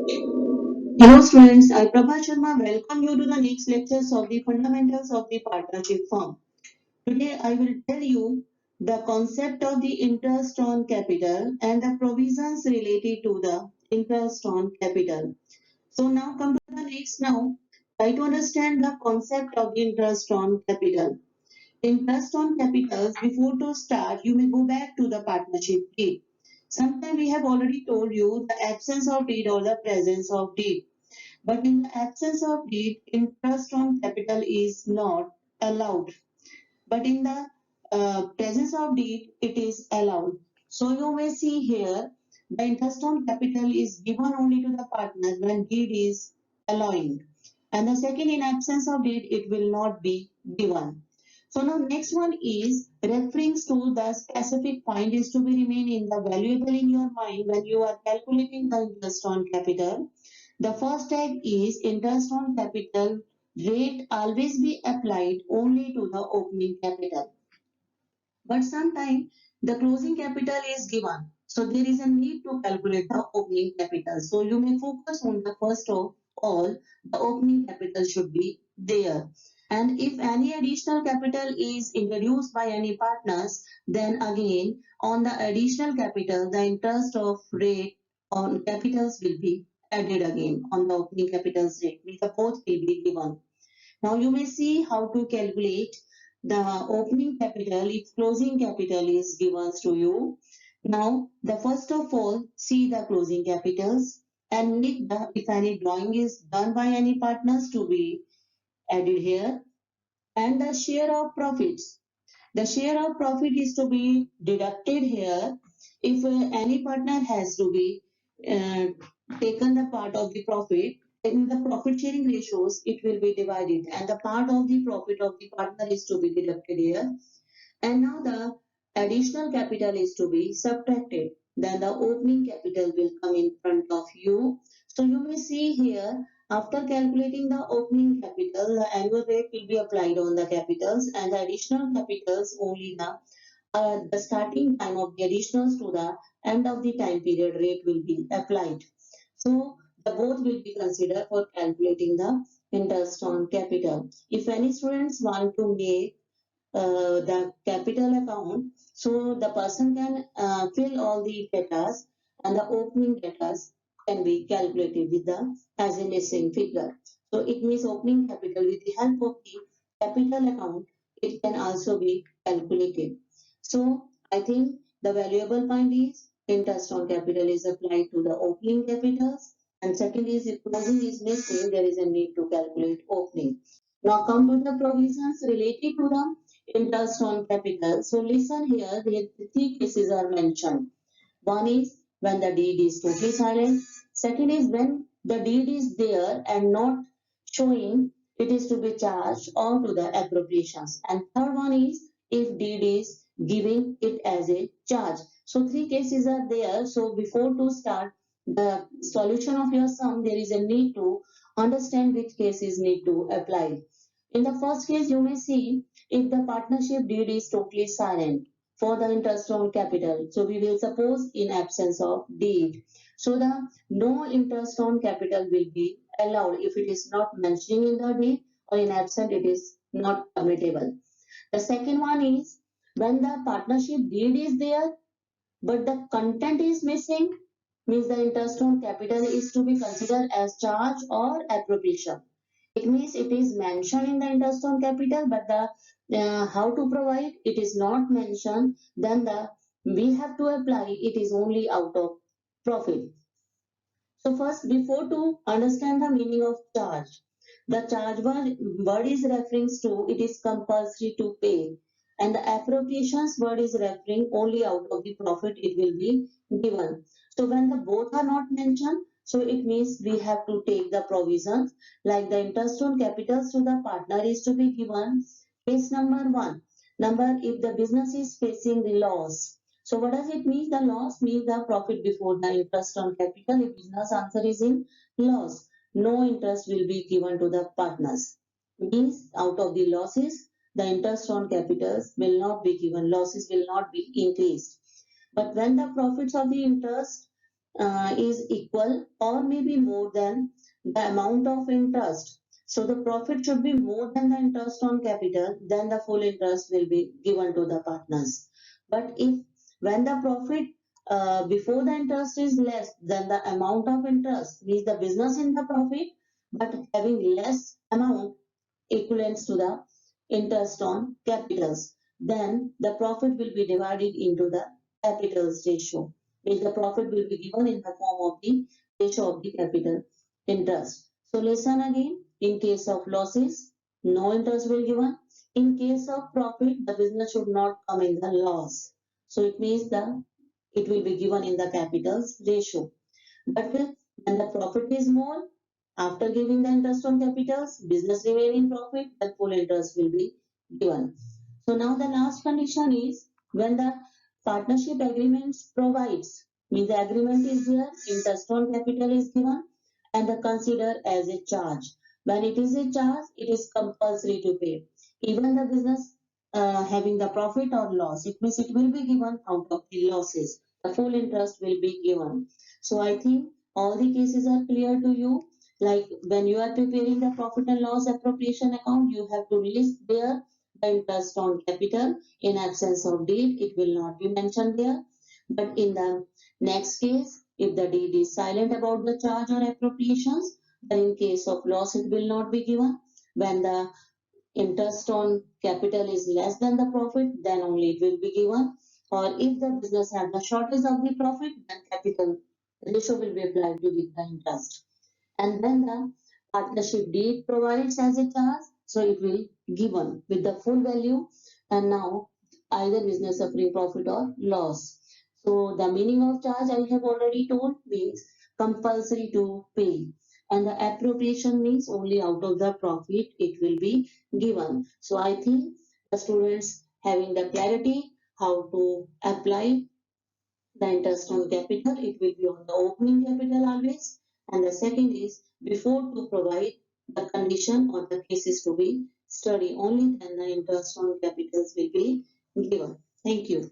Hello students, I Prabha Sharma welcome you to the next lectures of the fundamentals of the partnership firm. Today I will tell you the concept of the interest on capital and the provisions related to the interest on capital. So now come to the next now. Try to understand the concept of the interest on capital. Interest on capitals, before to start, you may go back to the partnership deed. Sometime we have already told you the absence of deed or the presence of deed. But in the absence of deed, interest on capital is not allowed. But in the presence of deed, it is allowed. So you may see here, the interest on capital is given only to the partner when deed is allowing. And the second, in absence of deed, it will not be given. So now next one is reference to the specific point is to be remain in the valuable in your mind when you are calculating the interest on capital. The first type is interest on capital rate always be applied only to the opening capital. But sometimes the closing capital is given. So there is a need to calculate the opening capital. So you may focus on the first of all, the opening capital should be there. And if any additional capital is introduced by any partners, then again on the additional capital, the interest of rate on capitals will be added again on the opening capitals rate. The both will be given. Now you may see how to calculate the opening capital if closing capital is given to you. Now the first of all see the closing capitals and make the if any drawing is done by any partners to be added here and the share of profits. The share of profit is to be deducted here if any partner has to be uh, taken the part of the profit. In the profit sharing ratios, it will be divided, and the part of the profit of the partner is to be deducted here. And now the additional capital is to be subtracted. Then the opening capital will come in front of you. So you may see here, after calculating the opening capital, the annual rate will be applied on the capitals and the additional capitals only the starting time of the additionals to the end of the time period rate will be applied. So the both will be considered for calculating the interest on capital. If any students want to make the capital account, so the person can fill all the data and the opening data can be calculated with the as a missing figure. So it means opening capital with the help of the capital account, it can also be calculated. So I think the valuable point is interest on capital is applied to the opening capitals, and second is if closing is missing, there is a need to calculate opening. Now come to the provisions related to the interest on capital. So listen here, the three cases are mentioned. One is when the deed is totally silent. Second is when the deed is there and not showing, it is to be charged on to the appropriations. And third one is if deed is giving it as a charge. So three cases are there. So before to start the solution of your sum, there is a need to understand which cases need to apply. In the first case, you may see if the partnership deed is totally silent for the interest on capital. So we will suppose in absence of deed. So the no interest on capital will be allowed if it is not mentioning in the deed or in absent it is not permittable. The second one is when the partnership deed is there but the content is missing means the interest on capital is to be considered as charge or appropriation. It means it is mentioned in the interest on capital, but the how to provide it is not mentioned. Then the we have to apply it is only out of profit. So first, before to understand the meaning of charge, the charge word is referring to it is compulsory to pay, and the appropriations word is referring only out of the profit it will be given. So when the both are not mentioned, so it means we have to take the provisions like the interest on capitals to the partner is to be given. Case number one. Number if the business is facing the loss. So what does it mean? The loss means the profit before the interest on capital. If business answer is in loss, no interest will be given to the partners. Means out of the losses, the interest on capitals will not be given. Losses will not be increased. But when the profits of the interest is equal or maybe more than the amount of interest. So the profit should be more than the interest on capital, then the full interest will be given to the partners. But if when the profit before the interest is less than the amount of interest, means the business in the profit, but having less amount equivalents to the interest on capitals, then the profit will be divided into the capitals ratio, means the profit will be given in the form of the ratio of the capital interest. So listen again, in case of losses, no interest will be given. In case of profit, the business should not come in the loss. So it means that it will be given in the capitals ratio. But when the profit is more, after giving the interest on capitals, business remain in profit, the full interest will be given. So now the last condition is when the partnership agreements provides, means the agreement is there, interest on capital is given and the consider as a charge. When it is a charge, it is compulsory to pay. Even the business having the profit or loss, it means it will be given out of the losses. The full interest will be given. So I think all the cases are clear to you. Like when you are preparing the profit and loss appropriation account, you have to list there the interest on capital. In absence of deed, it will not be mentioned there. But in the next case, if the deed is silent about the charge or appropriations, then in case of loss, it will not be given. When the interest on capital is less than the profit, then only it will be given. Or if the business has the shortage of the profit, then capital ratio will be applied to give the interest. And then the partnership deed provides as a charge, so it will given with the full value. And now either business suffering profit or loss. So the meaning of charge I have already told means compulsory to pay, and the appropriation means only out of the profit it will be given. So I think the students having the clarity how to apply the interest on capital, it will be on the opening capital always. And the second is before to provide the condition or the cases to be studied, only then the interest on capitals will be given. Thank you.